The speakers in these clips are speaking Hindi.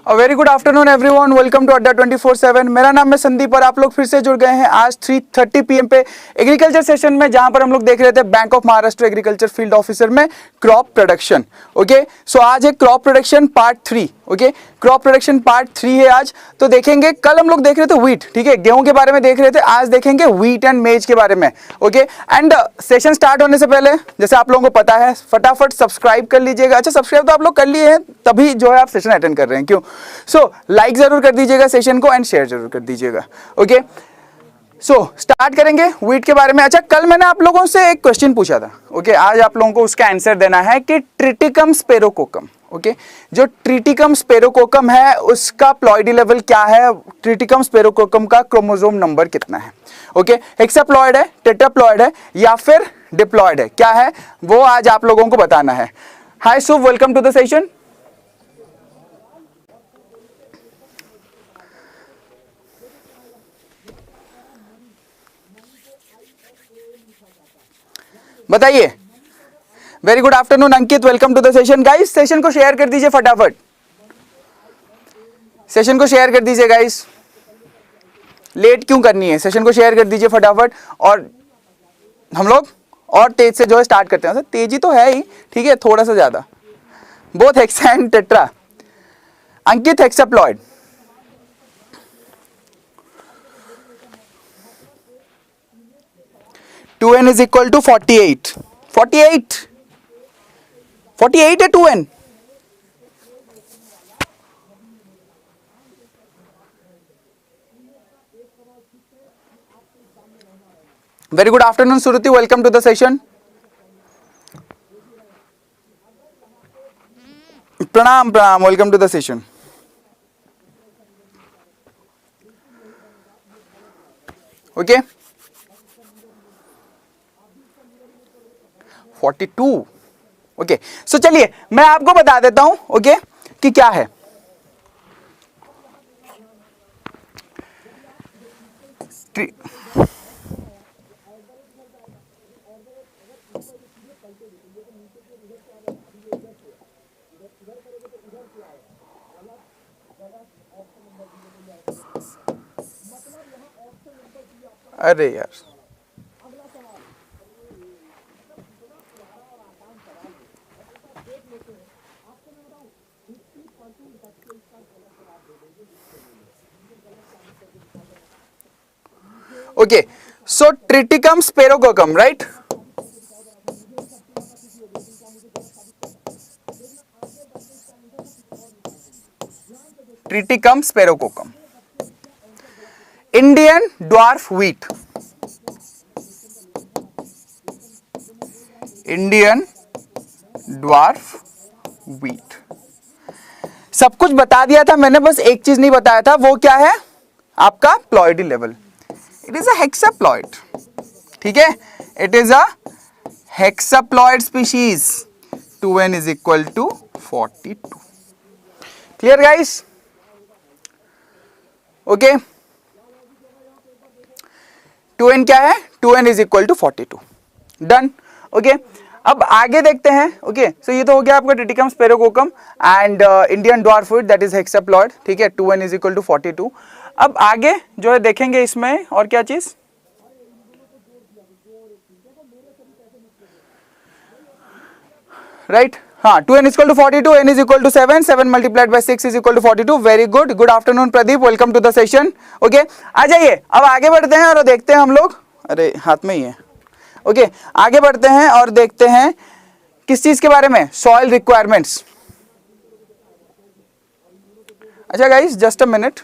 Very good afternoon everyone, welcome to Adda 24/7। मेरा नाम है संदीप और आप लोग फिर से जुड़ गए हैं आज 3:30 PM पे एग्रीकल्चर सेशन में, जहां पर हम लोग देख रहे थे bank of Maharashtra agriculture field officer में क्रॉप प्रोडक्शन। ओके, सो आज है crop production part 3। Okay, crop production part 3 है आज। तो देखेंगे, कल हम लोग देख रहे थे व्हीट, ठीक है, गेहूं के बारे में देख रहे थे। आज देखेंगे व्हीट एंड मेज के बारे में। ओके, एंड सेशन स्टार्ट होने से पहले जैसे आप लोगों को पता है, फटाफट सब्सक्राइब कर लीजिएगा। अच्छा, सब्सक्राइब तो आप लोग कर लिए हैं, तभी जो है आप सेशन अटेंड कर रहे हैं, क्यों? सो लाइक जरूर कर दीजिएगा सेशन को एंड शेयर जरूर कर दीजिएगा। ओके, सो स्टार्ट करेंगे व्हीट के बारे में। अच्छा, कल मैंने आप लोगों से एक क्वेश्चन पूछा था। ओके, आज आप लोगों को उसका आंसर देना है कि ट्रिटिकम स्पेरोकोकम, ओके, जो ट्रिटिकम स्पेरोकोकम है उसका प्लॉइडी लेवल क्या है, ट्रिटिकम स्पेरोकोकम का क्रोमोसोम नंबर कितना है। ओके, हेक्साप्लॉइड है, टेट्राप्लॉइड है या फिर डिप्लॉइड है, क्या है वो आज आप लोगों को बताना है। Hi Shubh, welcome to the session. बताइए। Very good afternoon Ankit, welcome to the session. Guys, session को शेयर कर दीजिए फटाफट, सेशन को शेयर कर दीजिए गाइस। लेट क्यों करनी है, सेशन को शेयर कर दीजिए फटाफट और हम लोग और तेज से जो है स्टार्ट करते हैं। तेजी तो है ही, ठीक है, थोड़ा सा ज्यादा। Both hexa and tetra. Ankit hexaploid, two n is equal to 48। 48 है 2n। Very good afternoon Suruti, welcome to the session. प्रणाम प्रणाम, welcome to the session. Okay, 42। Okay, so चलिए मैं आपको बता देता हूं, ओके, कि क्या है। अरे यार, okay, so triticum sphaerococcum, right? Triticum sphaerococcum, Indian dwarf wheat, Indian dwarf wheat. सब कुछ बता दिया था मैंने, बस एक चीज नहीं बताया था, वो क्या है? आपका ploidy level. It is a hexaploid, ठीक है, it is a hexaploid species. 2n is equal to 42। Clear guys? Okay, 2n क्या है? 2n is equal to 42। Done. Okay, अब आगे देखते हैं। ओके, सो ये तो हो गया आपका triticum sphaerococcum and Indian dwarf wheat, that is hexaploid, ठीक है, 2n इज इक्वल टू 42। अब आगे जो है देखेंगे इसमें और क्या चीज, राइट? हाँ, 2n equal to 42, n is equal to 7, 7 multiplied by 6 is equal to 42। Very good, good afternoon Pradeep, welcome to the session. Okay, आ जाइए, अब आगे बढ़ते हैं और देखते हैं हम लोग, अरे हाथ में ही है। ओके, आगे बढ़ते हैं और देखते हैं किस चीज के बारे में, सॉइल रिक्वायरमेंट्स। अच्छा guys, just a minute.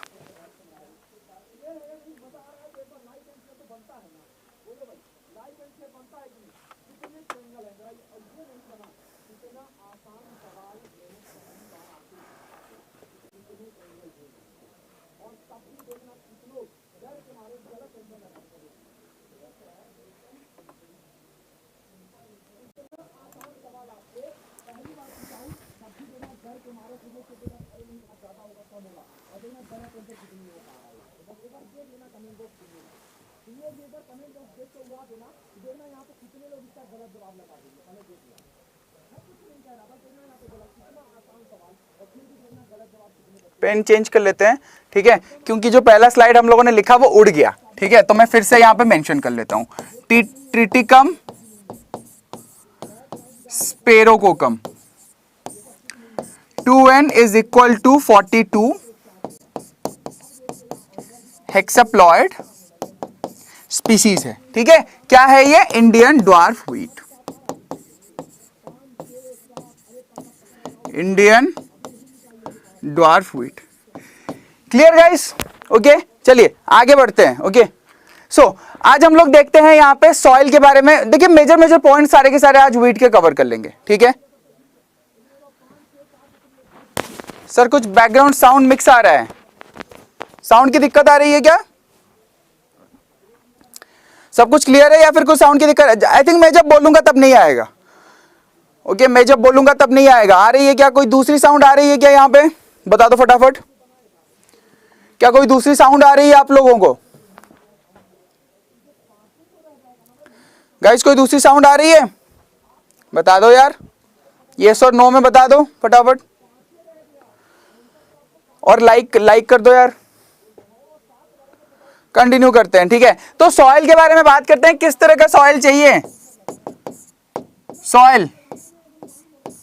Pen change कर लेते हैं, ठीक है, क्योंकि जो पहला स्लाइड हम लोगों ने लिखा वो उड़ गया, ठीक है, तो मैं फिर से यहाँ पे मेंशन कर लेता हूँ, triticum sphaerococcum 2n is equal to 42 hexaploid species है, ठीक है। क्या है ये? Indian dwarf wheat, Indian dwarf wheat. Clear guys? Okay, चलिए आगे बढ़ते हैं। ओके, सो आज हम लोग देखते हैं यहाँ पे सॉइल के बारे में। देखिए मेजर मेजर पॉइंट सारे के सारे आज व्हीट के कवर कर लेंगे, ठीक है। सर कुछ बैकग्राउंड साउंड मिक्स आ रहा है, साउंड की दिक्कत आ रही है क्या? सब कुछ क्लियर है या फिर कुछ साउंड की दिक्कत है? आई थिंक मैं जब बोलूंगा तब नहीं आएगा। ओके, मैं जब बोलूंगा तब नहीं आएगा। आ रही है क्या? कोई दूसरी साउंड आ रही है क्या? यहाँ पे बता दो फटाफट, क्या कोई दूसरी साउंड आ रही है आप लोगों को? गाइस कोई दूसरी साउंड आ रही है? बता दो यार, यस और नो में बता दो फटाफट, और लाइक कर दो यार। कंटिन्यू करते हैं, ठीक है। तो सॉइल के बारे में बात करते हैं, किस तरह का सॉइल चाहिए? सॉइल,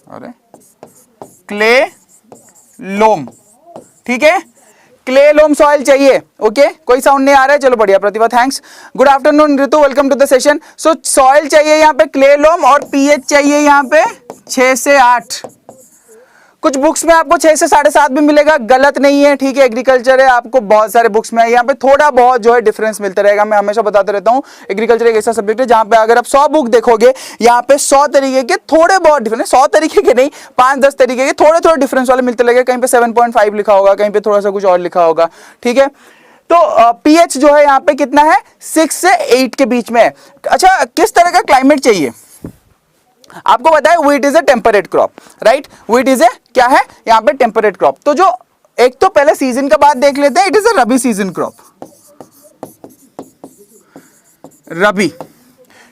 अरे क्ले लोम, ठीक है, क्ले लोम सॉइल चाहिए। ओके, कोई साउंड नहीं आ रहा है, चलो बढ़िया, Pratibha thanks. Good afternoon Ritu, welcome to the session. So soil चाहिए यहाँ पे क्ले लोम, और पीएच चाहिए यहाँ पे 6 से 8। कुछ बुक्स में आपको 6 से 7.5 भी मिलेगा, गलत नहीं है, ठीक है। एग्रीकल्चर है, आपको बहुत सारे बुक्स में है, यहाँ पे थोड़ा बहुत जो है डिफरेंस मिलता रहेगा। मैं हमेशा बताता रहता हूँ, एग्रीकल्चर एक ऐसा सब्जेक्ट है जहाँ पे अगर आप 100 बुक देखोगे, यहाँ पे 100 तरीके के थोड़े बहुत डिफरेंस, 100 तरीके के नहीं, 5-10 तरीके के थोड़े थोड़े डिफरेंस वाले मिलते रहेंगे। कहीं पे 7.5 लिखा होगा, कहीं पे थोड़ा सा कुछ और लिखा होगा, ठीक है। तो पीएच जो है यहाँ पे कितना है? 6 से 8 के बीच में है। अच्छा, किस तरह का क्लाइमेट चाहिए? आपको पता है wheat is a temperate crop, right? Wheat is a क्या है यहाँ पे? Temperate crop. तो जो एक तो पहले सीजन का बात देख लेते हैं, it is a rabi season crop, rabi,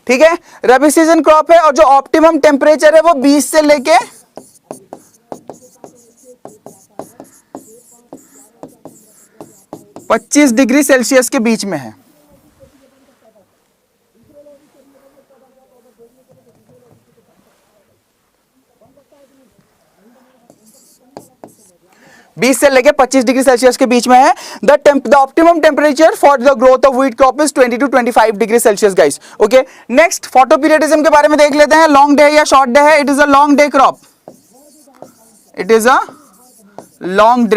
ठीक है, रबी सीजन क्रॉप है। और जो ऑप्टिमम टेम्परेचर है वो 20 से लेके 25 डिग्री सेल्सियस के बीच में है। बीस से लेके 25 डिग्री सेल्सियस के बीच में है। The optimum temperature for the growth of wheat crop is 20 to 25 degree Celsius guys. Okay, next photoperiodism के बारे में देख लेते हैं। लॉन्ग डे या शॉर्ट डे है? It is a long day crop, it is a long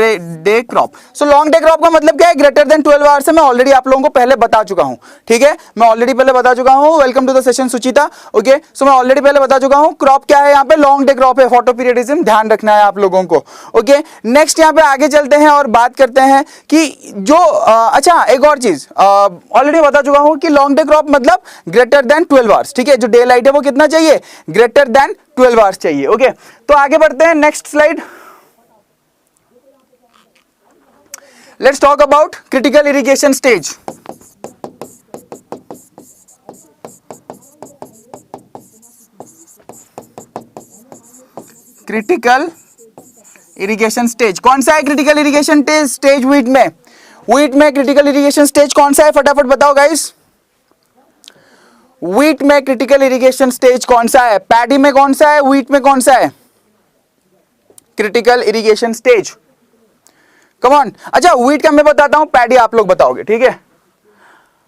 day crop. So long day crop का मतलब क्या है? ग्रेटर देन 12 आवर्स है। मैं ऑलरेडी आप लोगों को पहले बता चुका हूं, ठीक है, मैं ऑलरेडी पहले बता चुका हूं। Welcome to the session Suchita. Okay, so मैं ऑलरेडी पहले बता चुका हूं क्रॉप क्या है यहाँ पे? लॉन्ग डे क्रॉप है। फोटोपीरियडिज्म ध्यान रखना है आप लोगों को। ओके, नेक्स्ट यहाँ पे आगे चलते हैं और बात करते हैं कि जो अच्छा एक और चीज ऑलरेडी बता चुका हूं कि लॉन्ग डे क्रॉप मतलब ग्रेटर देन 12 आवर्स, ठीक है। जो डे लाइट है वो कितना चाहिए? ग्रेटर देन 12 आवर्स चाहिए। ओके, तो आगे बढ़ते हैं, next slide. Let's talk about critical irrigation stage. Critical irrigation stage कौन सा है? critical irrigation stage व्हीट में, व्हीट में critical irrigation stage कौन सा है? फटाफट बताओ गाइस, व्हीट में critical irrigation stage कौन सा है? पैडी में कौन सा है? व्हीट में कौन सा है critical irrigation stage? Come on. अच्छा, व्हीट का मैं बताता हूं, पैडी आप लोग बताओगे, ठीक है।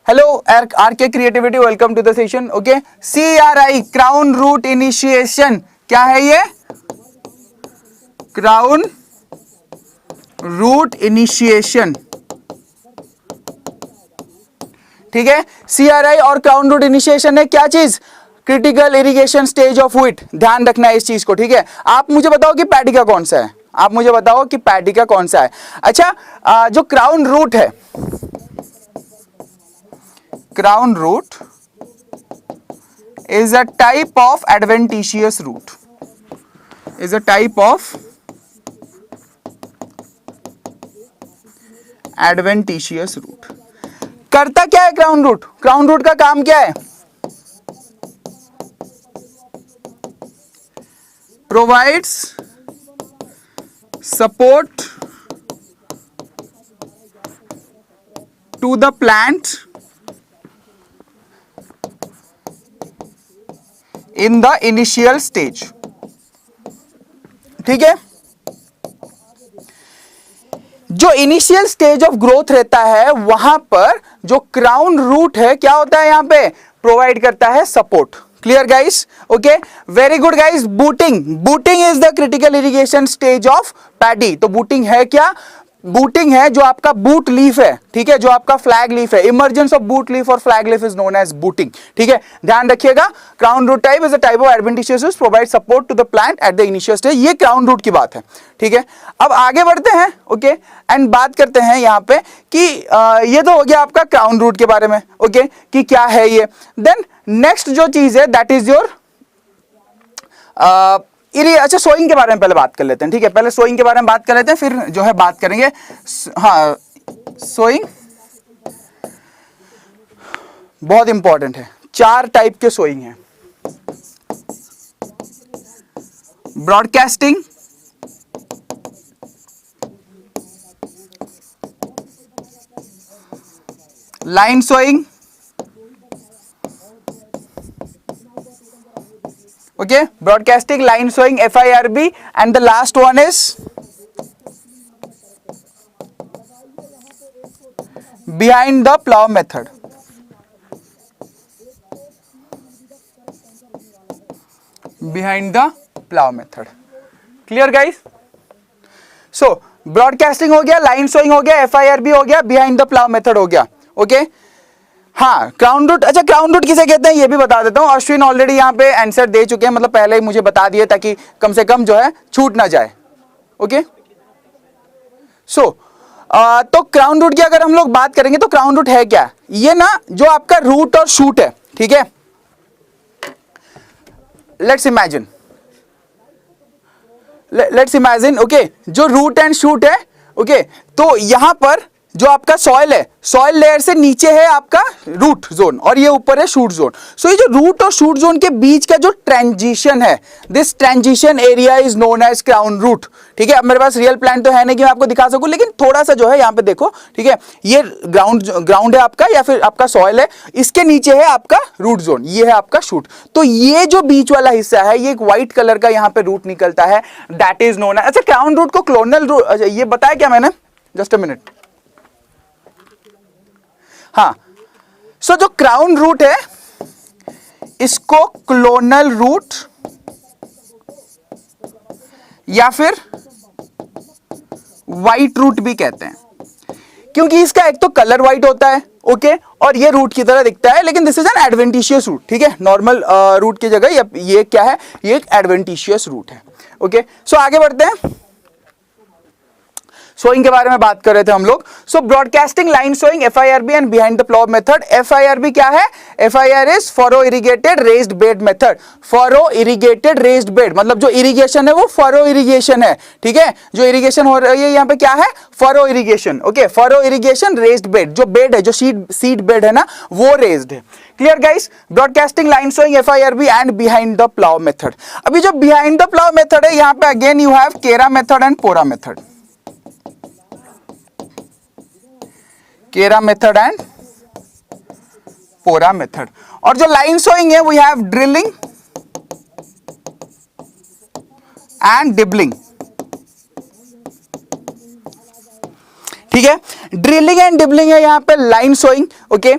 Hello R K creativity, welcome to the session. Okay, CRI crown root initiation, क्या है ये? क्राउन रूट इनिशिएशन, ठीक है। CRI और क्राउन रूट इनिशिएशन है क्या चीज? Critical irrigation stage of wheat. ध्यान रखना है इस चीज को, ठीक है। आप मुझे बताओ कि पैडी का कौन सा है? आप मुझे बताओ कि पैडी का कौन सा है? अच्छा, जो क्राउन रूट है, crown root is a type of adventitious root, is a type of adventitious root. करता क्या है क्राउन रूट? क्राउन रूट का काम क्या है? Provides support to the plant in the initial stage. ठीक है, जो इनिशियल स्टेज ऑफ ग्रोथ रहता है वहां पर जो क्राउन रूट है क्या होता है, यहां पे प्रोवाइड करता है support. Clear guys? Okay, very good guys. Booting, booting is the critical irrigation stage of paddy. तो बूटिंग है क्या? बूटिंग है जो आपका बूट लीफ है, ठीक है, जो आपका फ्लैग लीफ है. इमर्जेंस ऑफ बूट लीफ और flag leaf is known as booting. ठीक है, ध्यान रखिएगा. Crown root type is a type of adventitious root provide support to the plant at the initial stage. ये क्राउन रूट की बात है. ठीक है, अब आगे बढ़ते हैं. ओके, एंड बात करते हैं यहां पे कि ये तो हो गया आपका क्राउन रूट के बारे में. ओके, कि क्या है ये. देन नेक्स्ट जो चीज है दैट इज योर अच्छा, सोइंग के बारे में पहले बात कर लेते हैं. ठीक है, पहले सोइंग के बारे में बात कर लेते हैं, फिर जो है बात करेंगे. हाँ, सोइंग बहुत इंपॉर्टेंट है. 4 टाइप के सोइंग हैं. Broadcasting, line sowing, okay, broadcasting, line sowing, FIRB, and the last one is behind the plow method. Behind the plow method. Clear guys? So broadcasting हो गया, line sowing हो गया, FIRB हो गया, behind the plow method हो गया. Okay? हाँ, क्राउन रूट. अच्छा, क्राउन रूट किसे कहते हैं ये भी बता देता हूं. अश्विन ऑलरेडी यहाँ पे आंसर दे चुके हैं, मतलब पहले ही मुझे बता दिए ताकि कम से कम जो है छूट ना जाए. ओके, सो तो क्राउन रूट की अगर हम लोग बात करेंगे तो क्राउन रूट है क्या? ये ना जो आपका रूट और शूट है, ठीक है, लेट्स इमेजिन. ओके, जो रूट एंड शूट है, ओके, तो यहां पर जो आपका सॉइल है, सॉइल लेयर से नीचे है आपका रूट जोन और ये ऊपर है शूट जोन. सो ये जो रूट और शूट जोन के बीच का जो ट्रांजिशन है, this transition area is known as crown root. ठीक है, अब मेरे पास रियल प्लांट तो है नहीं कि मैं आपको दिखा सकूं, लेकिन थोड़ा सा जो है यहाँ पे देखो. ठीक है, ये ग्राउंड है आपका या फिर आपका सॉइल है, इसके नीचे है आपका रूट जोन, ये है आपका शूट. तो ये जो बीच वाला हिस्सा है, ये एक व्हाइट कलर का यहाँ पे रूट निकलता है, दैट इज नोन एज. अच्छा, क्राउन रूट को क्लोनल रूट, अच्छा ये बताया क्या मैंने? Just a minute. हाँ, सो जो क्राउन रूट है इसको क्लोनल रूट या फिर व्हाइट रूट भी कहते हैं, क्योंकि इसका एक तो कलर व्हाइट होता है, ओके, और ये रूट की तरह दिखता है, लेकिन this is an adventitious root. ठीक है, नॉर्मल रूट की जगह ये क्या है, ये एक एडवेंटिशियस रूट है. ओके, सो आगे बढ़ते हैं. सोइंग के बारे में बात कर रहे थे हम लोग. So broadcasting, line sowing, FIRB and behind the plough method. FIRB क्या है? FIR is furrow irrigated raised bed method. Furrow irrigated raised bed मतलब जो इरिगेशन है वो फॉरो इरिगेशन है. ठीक है, जो इरिगेशन हो रही है यहाँ पे क्या है? Furrow irrigation. Okay, furrow irrigation raised bed, जो बेड है, जो सीड बेड है ना, वो रेज्ड है. Clear guys? Broadcasting, line sowing, FIRB and behind the plough method. अभी जो बिहाइंड द प्लॉव मेथड है यहाँ पे again you have kera method and pora method. Kera method and pora method. और जो लाइन सोइंग है we have drilling and dibbling. ठीक है, ड्रिलिंग एंड डिबलिंग है यहाँ पे लाइन सोइंग. ओके,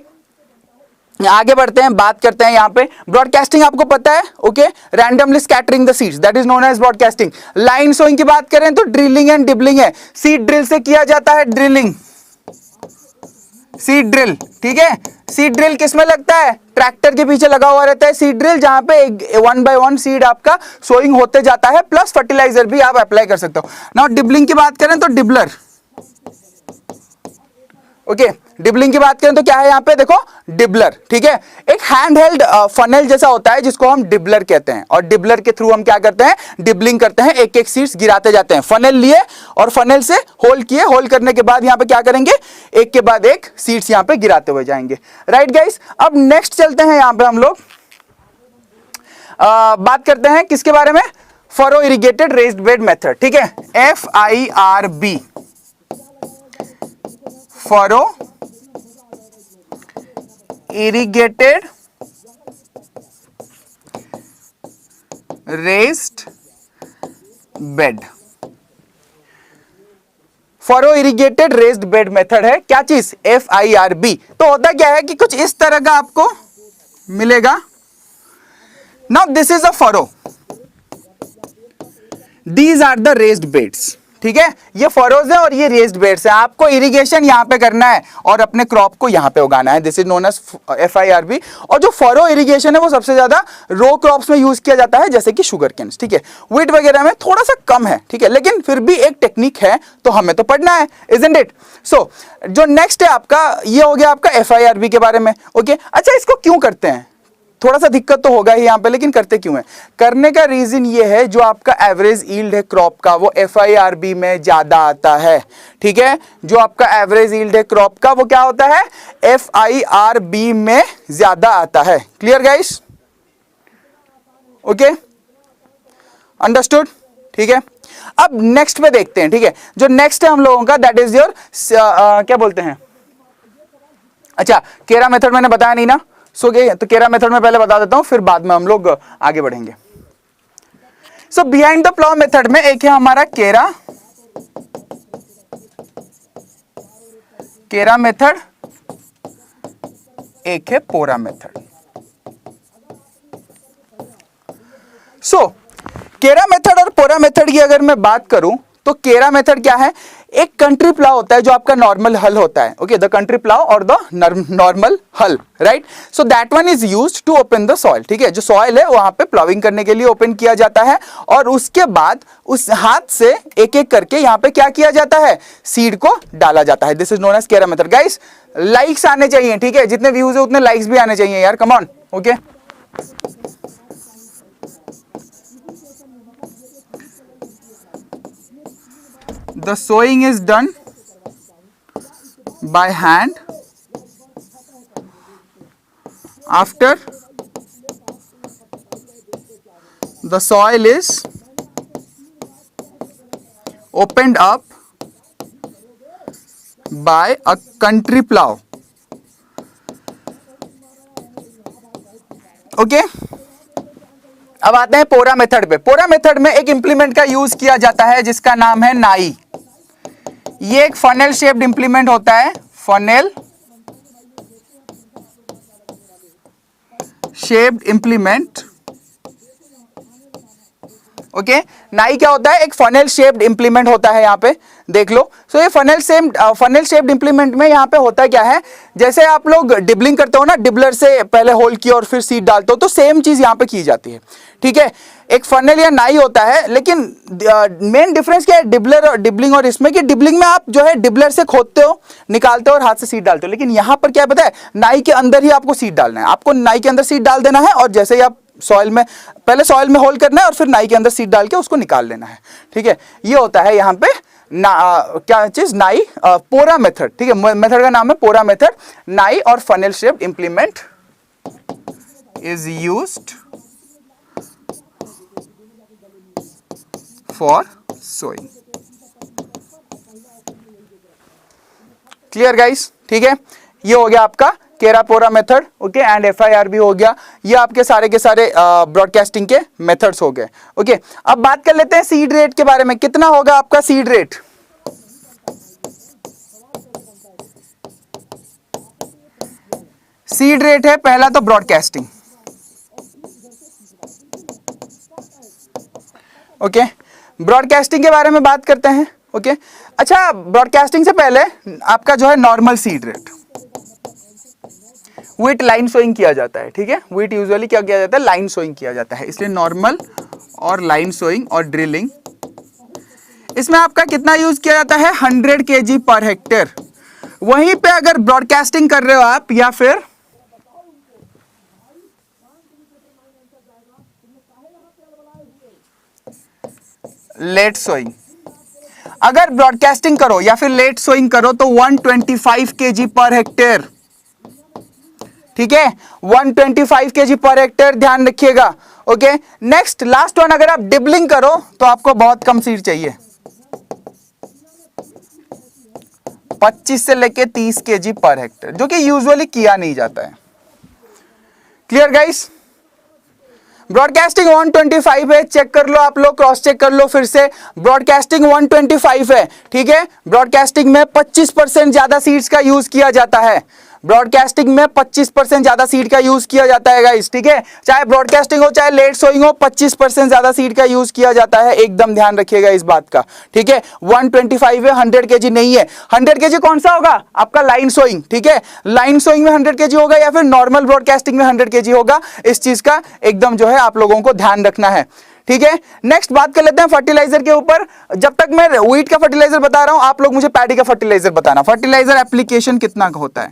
आगे बढ़ते हैं, बात करते हैं यहाँ पे. ब्रॉडकास्टिंग आपको पता है, okay, randomly scattering the seeds, that is known as broadcasting. Line sowing की बात करें तो ड्रिलिंग एंड डिबलिंग है. सीड ड्रिल से किया जाता है ड्रिलिंग, सीड ड्रिल. ठीक है, सीड ड्रिल किस में लगता है? ट्रैक्टर के पीछे लगा हुआ रहता है सीड ड्रिल, जहां पे 1 by 1 सीड आपका सोइंग होते जाता है, प्लस फर्टिलाइजर भी आप अप्लाई कर सकते हो. नाउ डिबलिंग की बात करें तो डिबलर. ओके, डिबलिंग की बात करें तो क्या है यहाँ पे देखो, डिबलर. ठीक है, एक हैंड हेल्ड फनल जैसा होता है जिसको हम डिबलर कहते हैं, और डिबलर के थ्रू हम क्या करते हैं? डिबलिंग करते हैं, एक एक सीड्स गिराते जाते हैं. फनल लिए और फनल से होल किए, होल करने के बाद यहाँ पे क्या करेंगे? एक के बाद एक सीड्स यहाँ पे गिराते हुए जाएंगे. राइट गाइस, अब नेक्स्ट चलते हैं यहाँ पे हम लोग बात करते हैं किसके बारे में? Furrow irrigated raised bed method. ठीक है, FIRB, furrow irrigated raised bed, furrow irrigated raised bed method है क्या चीज, FIRB। तो होता क्या है कि कुछ इस तरह का आपको मिलेगा। Now this is a furrow, these are the raised beds, ठीक है, ये फॉरोज है और ये रेस्ड बेड्स है। आपको इरिगेशन यहां पे करना है और अपने क्रॉप को यहां पे उगाना है, this is known as FIRB। और जो फॉरो इरिगेशन है वो सबसे ज्यादा रो क्रॉप्स में यूज किया जाता है, जैसे कि शुगर केन, ठीक है, व्हीट वगैरह में थोड़ा सा कम है, ठीक है, लेकिन फिर भी एक टेक्निक है तो हमें तो पढ़ना है, इजंट इट। सो जो नेक्स्ट है आपका, ये हो गया आपका FIRB के बारे में। ओके, अच्छा इसको क्यों करते हैं, थोड़ा सा दिक्कत तो होगा ही यहां पे, लेकिन करते क्यों है? करने का रीजन ये है, जो आपका एवरेज यील्ड है क्रॉप का वो FIRB में ज्यादा आता है, ठीक है, जो आपका एवरेज यील्ड है क्रॉप का वो क्या होता है, FIRB में ज्यादा आता है। Clear guys? ओके, अंडरस्टूड, ठीक है। अब नेक्स्ट पे देखते हैं, ठीक है, जो नेक्स्ट है हम लोगों का दैट इज योर क्या बोलते हैं, अच्छा केरा मेथड मैंने बताया नहीं ना, सो तो केरा मेथड में पहले बता देता हूं, फिर बाद में हम लोग आगे बढ़ेंगे। सो बिहाइंड द प्लाउ मेथड में एक है हमारा केरा मेथड, एक है पोरा मेथड। सो केरा मेथड और पोरा मेथड की अगर मैं बात करूं तो केरा मेथड क्या है, एक कंट्री प्लाव होता है जो आपका नॉर्मल हल होता है, ओके, द कंट्री प्लाव और द नॉर्मल हल, right. So that one is used to open the soil, ठीक है, जो सॉइल है वहां पे प्लाविंग करने के लिए ओपन किया जाता है और उसके बाद उस हाथ से एक एक करके यहां पे क्या किया जाता है, सीड को डाला जाता है। दिस इज नोन एज केरा मेथड। गाइस लाइक्स आने चाहिए, ठीक है, जितने व्यूज है उतने लाइक्स भी आने चाहिए यार, come on, okay. The sowing is done by hand after the soil is opened up by a country plow. Okay, अब आते हैं पोरा मेथड पे। पोरा मेथड में एक इंप्लीमेंट का यूज किया जाता है जिसका नाम है नाई। ये एक फनेल शेप्ड इंप्लीमेंट होता है, फनेल शेप्ड इंप्लीमेंट, ओके। नाई क्या होता है, एक फनेल शेप्ड इंप्लीमेंट होता है, यहां पे देख लो। सो ये फनेल शेप्ड इंप्लीमेंट में यहां पे होता क्या है, जैसे आप लोग डिबलिंग करते हो ना, डिबलर से पहले होल किया और फिर सीड डालते हो, तो सेम चीज यहां पे की जाती है, ठीक है। एक फनेल या नाई होता है, लेकिन मेन डिफरेंस क्या है डिबलर और डिबलिंग और इसमें, कि डिबलिंग में आप जो है डिबलर से खोदते हो, निकालते हो और हाथ से सीड डालते हो, लेकिन यहां पर क्या पता है, नाई के अंदर ही आपको सीड डालना है, आपको नाई के अंदर सीड डाल देना है और जैसे ही आप सॉइल में, पहले सॉइल में होल करना है और फिर नाई के अंदर सीड डाल के उसको निकाल लेना है, ठीक है। ये होता है यहाँ पे क्या चीज, नाई, पोरा मेथड, ठीक है, मेथड का नाम है पोरा मेथड। नाई और funnel shaped implement is used for sowing. Clear guys, ठीक है, ये हो गया आपका kera pora method, okay, and FIRB हो गया। ये आपके सारे के सारे ब्रॉडकास्टिंग के मेथड्स हो गए, ओके। अब बात कर लेते हैं सीड रेट के बारे में। कितना होगा आपका सीड रेट? सीड रेट है पहला तो ब्रॉडकास्टिंग, ओके, ब्रॉडकास्टिंग के बारे में बात करते हैं, ओके। अच्छा, ब्रॉडकास्टिंग से पहले आपका जो है normal seed rate, wheat line sowing किया जाता है, ठीक है, व्हीट यूजुअली क्या किया जाता है, लाइन सोइंग किया जाता है, इसलिए नॉर्मल और लाइन सोइंग और ड्रिलिंग, इसमें आपका कितना यूज किया जाता है, 100 kg पर हेक्टेयर। वहीं पे अगर ब्रॉडकास्टिंग कर रहे हो आप, या फिर लेट सोइंग, अगर ब्रॉडकास्टिंग करो या फिर लेट सोइंग करो तो 125 kg पर हेक्टेयर, ठीक है, 125 kg पर हेक्टेयर, ध्यान रखिएगा, ओके। नेक्स्ट लास्ट वन, अगर आप डिबलिंग करो तो आपको बहुत कम सीड चाहिए, 25 से लेके 30 kg पर हेक्टेयर, जो कि यूजुअली किया नहीं जाता है, क्लियर गाइस? ब्रॉडकास्टिंग 125 है, चेक कर लो आप लोग, क्रॉस चेक कर लो फिर से। ब्रॉडकास्टिंग 125 है, ठीक है। ब्रॉडकास्टिंग में 25% ज्यादा सीट्स का यूज किया जाता है। ब्रॉडकास्टिंग में 25% ज्यादा सीट का यूज किया जाता है गाइस, ठीक है। चाहे ब्रॉडकास्टिंग हो चाहे लेट सोइंग हो, 25% ज्यादा सीट का यूज किया जाता है, एकदम ध्यान रखिएगा इस बात का, ठीक है। 125 है, 100 केजी नहीं है। 100 केजी कौन सा होगा? आपका लाइन सोइंग, ठीक है। लाइन सोइंग में 100 केजी होगा या फिर नॉर्मल ब्रॉडकास्टिंग में 100 केजी होगा, इस चीज का एकदम जो है आप लोगों को ध्यान रखना है, ठीक है। नेक्स्ट बात कर लेते हैं फर्टिलाइजर के ऊपर। जब तक मैं व्हीट का फर्टिलाइजर बता रहा हूं, आप लोग मुझे पैडी का फर्टिलाइजर बताना। फर्टिलाइजर एप्लीकेशन कितना होता है?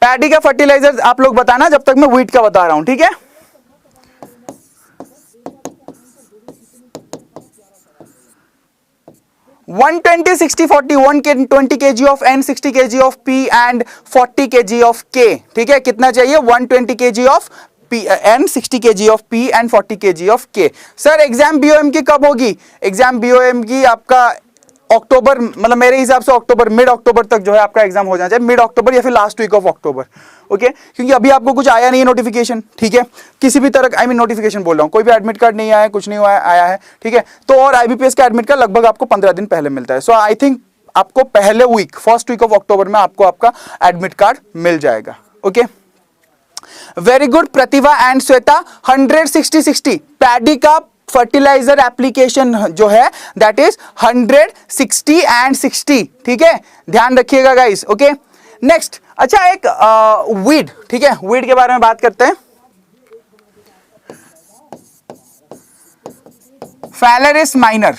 पैडी का फर्टिलाइजर आप लोग बताना जब तक मैं व्हीट का बता रहा हूं, ठीक है। One 120 kg of N, 60 kg of P and 40 kg of K, ठीक है। कितना चाहिए? 120 kg of N, 60 kg of P and 40 kg of K। Sir exam BOM की कब होगी? एग्जाम BOM की आपका अक्टूबर, मतलब मेरे हिसाब से अक्टूबर, मिड अक्टूबर तक जो है आपका एग्जाम हो जाना चाहिए, मिड अक्टूबर या फिर last week of October, okay. क्योंकि अभी आपको कुछ आया नहीं है नोटिफिकेशन, ठीक है। किसी भी तरह, आई मीन नोटिफिकेशन बोल रहा हूँ, कोई भी एडमिट कार्ड नहीं आया है, कुछ नहीं आया है, ठीक है। तो और IBPS का एडमिट कार्ड लगभग आपको 15 दिन पहले मिलता है। सो आई थिंक आपको पहले week, first week of October में आपको आपका एडमिट कार्ड मिल जाएगा, okay. Very good Pratibha and Shweta. 100-60-60 paddy का फर्टिलाइजर एप्लीकेशन जो है दैट इज 100-60 एंड 60, ठीक है। ध्यान रखिएगा गाइस, ओके। नेक्स्ट, अच्छा एक वीड, ठीक है, वीड के बारे में बात करते हैं। फैलेरिस माइनर,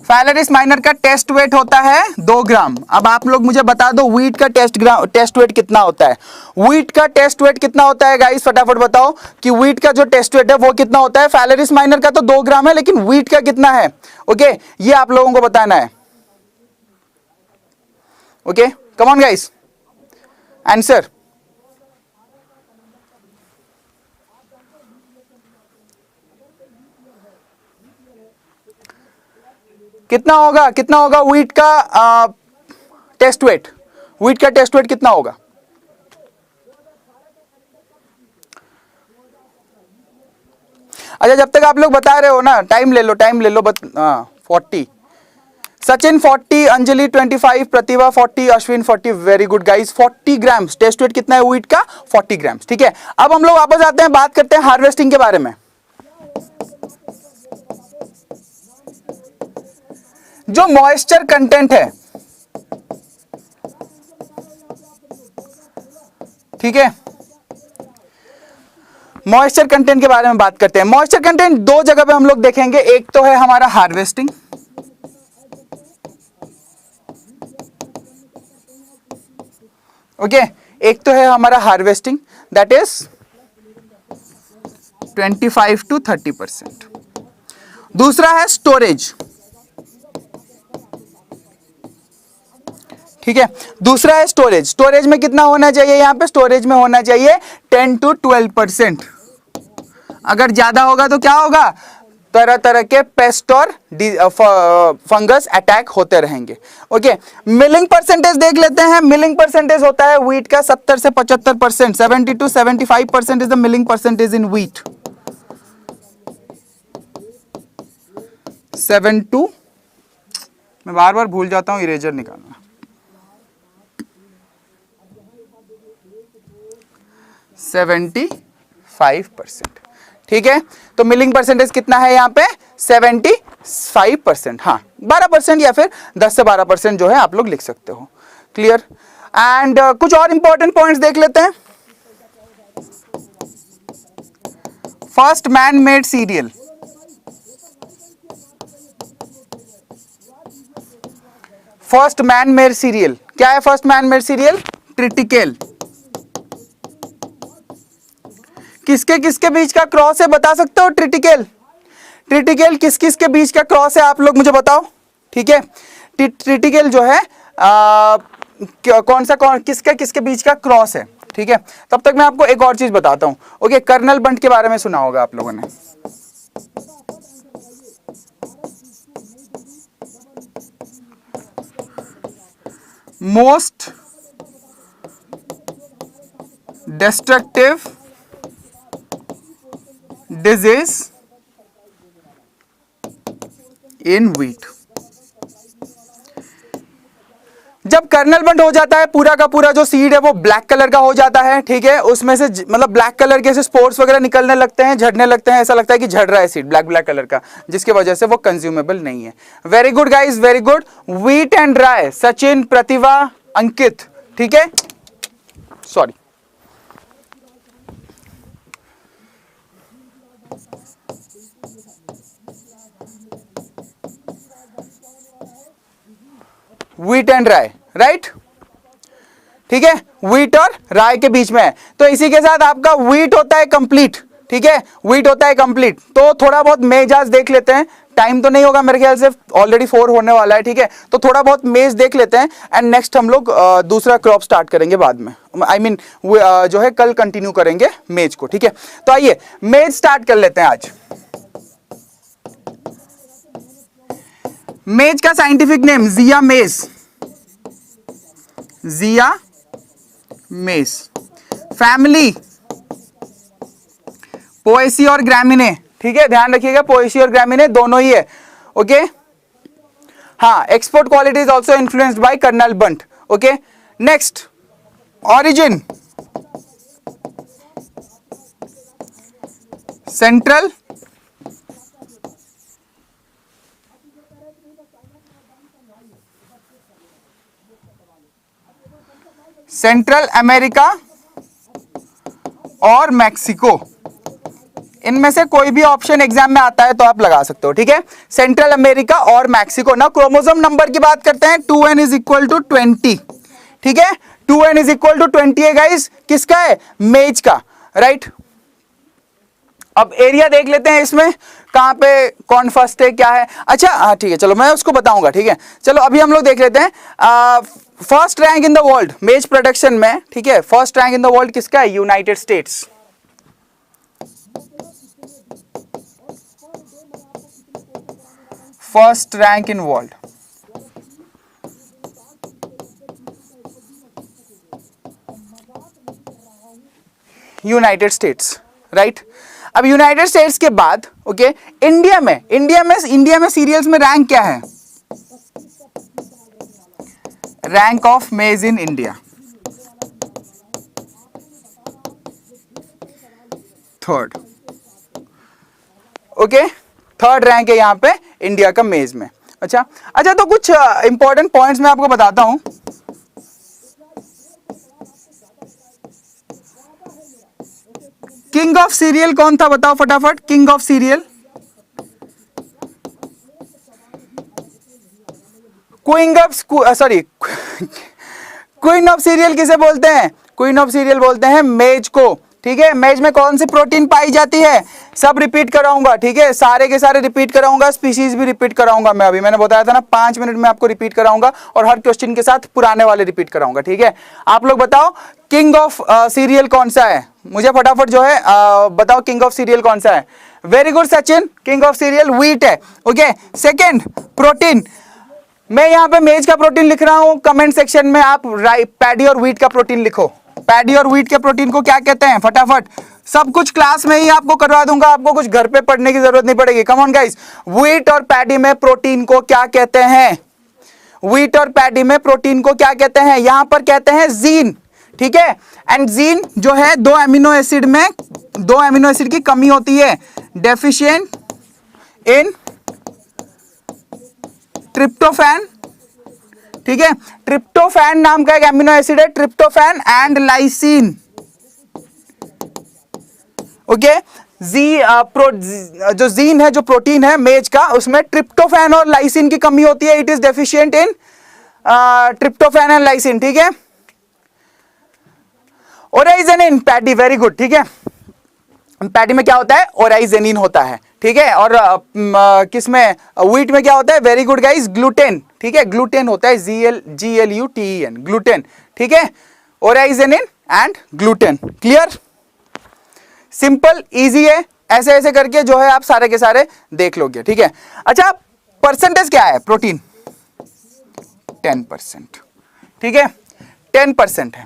फैलेरिस माइनर का टेस्ट वेट होता है 2 ग्राम। अब आप लोग मुझे बता दो व्हीट का टेस्ट वेट कितना होता है? व्हीट का टेस्ट वेट कितना होता है गाइस? फटाफट बताओ कि व्हीट का जो टेस्ट वेट है वो कितना होता है? फैलेरिस माइनर का तो 2 ग्राम है, लेकिन व्हीट का कितना है? ओके, ये आप लोगों को बताना है, okay. Come on guys, answer. कितना होगा, कितना होगा व्हीट का टेस्ट वेट? व्हीट का टेस्ट वेट कितना होगा? अच्छा, जब तक आप लोग बता रहे हो ना, टाइम ले लो, टाइम ले लो। 40, Sachin 40, Anjali 25, Pratibha 40, Ashwin 40। Very good guys, 40 grams test weight कितना है व्हीट का? 40 ग्राम्स, ठीक है। अब हम लोग वापस आते हैं, बात करते हैं हार्वेस्टिंग के बारे में। जो मॉइस्चर कंटेंट है, ठीक है, मॉइस्चर कंटेंट के बारे में बात करते हैं। मॉइस्चर कंटेंट 2 जगह पे हम लोग देखेंगे। एक तो है हमारा हार्वेस्टिंग, ओके। एक तो है हमारा हार्वेस्टिंग दैट इज 25 to 30%। दूसरा है स्टोरेज, ठीक है। दूसरा है स्टोरेज। स्टोरेज में कितना होना चाहिए? यहां पे स्टोरेज में होना चाहिए 10 to 12%। अगर ज्यादा होगा तो क्या होगा? तरह तरह के पेस्ट और फंगस अटैक होते रहेंगे, ओके। मिलिंग परसेंटेज देख लेते हैं। मिलिंग परसेंटेज होता है व्हीट का 70 से 75%, 70 to 75% is the milling percentage in wheat. 7 to, मैं बार बार भूल जाता हूं इरेजर निकालना, 75%, ठीक है। तो मिलिंग परसेंटेज कितना है यहाँ पे? 75%, हाँ 12% या फिर 10 से 12% जो है आप लोग लिख सकते हो, क्लियर। एंड कुछ और इंपॉर्टेंट पॉइंट्स देख लेते हैं। First man made serial, first man made serial क्या है? First man made serial triticale. किसके किसके बीच का क्रॉस है बता सकते हो? ट्रिटिकेल, ट्रिटिकेल किस किस के बीच का क्रॉस है आप लोग मुझे बताओ, ठीक है। ट्रिटिकेल जो है कौन सा किसके किसके बीच का क्रॉस है, ठीक है। तब तक मैं आपको एक और चीज बताता हूं, ओके। कर्नल बंट के बारे में सुना होगा आप लोगों ने। Most destructive disease in wheat। जब कर्नल बंट हो जाता है, पूरा का पूरा जो सीड है वो ब्लैक कलर का हो जाता है, ठीक है, उसमें से मतलब ब्लैक कलर के स्पोर्स वगैरह निकलने लगते हैं, झड़ने लगते हैं, ऐसा लगता है कि झड़ रहा है सीड ब्लैक ब्लैक कलर का, जिसकी वजह से वो कंज्यूमेबल नहीं है। Very good guys, very good. Wheat and rye, Sachin, Pratibha, Ankit, ठीक है, sorry. Wheat and rye, right, ठीक है, व्हीट और राय के बीच में है। तो इसी के साथ आपका व्हीट होता है कंप्लीट, ठीक है, व्हीट होता है कंप्लीट। तो थोड़ा बहुत मेज आज देख लेते हैं, टाइम तो नहीं होगा मेरे ख्याल से, ऑलरेडी 4 होने वाला है, ठीक है, तो थोड़ा बहुत मेज देख लेते हैं एंड नेक्स्ट हम लोग दूसरा क्रॉप स्टार्ट करेंगे बाद में, आई मीन जो है कल कंटिन्यू करेंगे मेज को, ठीक है। तो आइए मेज स्टार्ट कर लेते हैं आज। मेज का साइंटिफिक नेम जिया मेज, जिया मेज। फैमिली पोएसी और ग्रामिने, ठीक है, ध्यान रखिएगा पोएसी और ग्रामिने दोनों ही है, ओके। हाँ, export quality is also influenced by kernel bunt, okay. Next, origin central central America और मैक्सिको, इनमें से कोई भी ऑप्शन एग्जाम में आता है तो आप लगा सकते हो, ठीक है, सेंट्रल अमेरिका और मैक्सिको ना। क्रोमोसोम नंबर की बात करते हैं, 2n इज इक्वल टू 20, ठीक है, 2n इज इक्वल टू 20 है गाइस, किसका है, मेज का, राइट। अब एरिया देख लेते हैं, इसमें कहां पे कौन फर्स्ट है, क्या है। अच्छा हाँ ठीक है, चलो मैं उसको बताऊंगा, ठीक है। चलो अभी हम लोग देख लेते हैं first rank in the world मेज प्रोडक्शन में, ठीक है, first rank in the world किसका है, United states. First rank in world, United states, right. अब यूनाइटेड स्टेट्स के बाद ओके, इंडिया में सीरियल्स में रैंक क्या है, रैंक ऑफ मेज in India, third, okay, third rank है यहां पे इंडिया का मेज में। अच्छा तो कुछ इंपॉर्टेंट पॉइंट्स मैं आपको बताता हूं। किंग ऑफ सीरियल कौन था, बताओ फटाफट, king of serial, queen of serial किसे बोलते हैं, क्वीन ऑफ सीरियल बोलते हैं मेज को, ठीक है। मेज में कौन सी प्रोटीन पाई जाती है, सब रिपीट कराऊंगा, ठीक है, सारे के सारे रिपीट कराऊंगा, स्पीशीज भी रिपीट कराऊंगा मैं, अभी मैंने बताया था ना 5 मिनट में आपको रिपीट कराऊंगा और हर क्वेश्चन के साथ पुराने वाले रिपीट कराऊंगा, ठीक है। आप लोग बताओ किंग ऑफ सीरियल कौन सा है, मुझे फटाफट जो है बताओ किंग ऑफ सीरियल कौन सा है। Very good Sachin, king of serial wheat है, ओके। सेकेंड प्रोटीन, मैं यहाँ पे मेज का प्रोटीन लिख रहा हूं, कमेंट सेक्शन में आप पैडी और व्हीट का प्रोटीन लिखो, पैडी और व्हीट के प्रोटीन को क्या कहते हैं फटाफट, सब कुछ क्लास में ही आपको करवा दूंगा, आपको कुछ घर पे पढ़ने की जरूरत नहीं पड़ेगी। कम ऑन गाइस, व्हीट और पैडी में प्रोटीन को क्या कहते हैं, व्हीट और पैडी में प्रोटीन को क्या कहते हैं, यहां पर कहते हैं जीन, ठीक है। एंड जीन जो है 2 अमीनो एसिड में 2 अमीनो एसिड की कमी होती है, डेफिशिएंट इन ट्रिप्टोफैन, ठीक है, ट्रिप्टोफैन नाम का एक एमिनो एसिड है, ट्रिप्टोफैन एंड लाइसिन, ओके। जो जीन है, जो प्रोटीन है मेज का, उसमें ट्रिप्टोफैन और लाइसिन की कमी होती है, it is deficient in tryptophan and lysine, ठीक है। ओराइजेनिन, पैडी, वेरी गुड, ठीक है, पैडी में क्या होता है, ओराइजेनिन होता है, ठीक है। और किसमें, व्हीट में क्या होता है, वेरी गुड गाइस, ग्लूटेन, ठीक है, ग्लूटेन होता है, GLUTEN, ग्लूटेन, ठीक है, oryzenin and gluten, clear, simple easy है, ऐसे ऐसे करके जो है आप सारे के सारे देख लोगे, ठीक है। अच्छा परसेंटेज क्या है प्रोटीन, 10%, ठीक है, 10% है।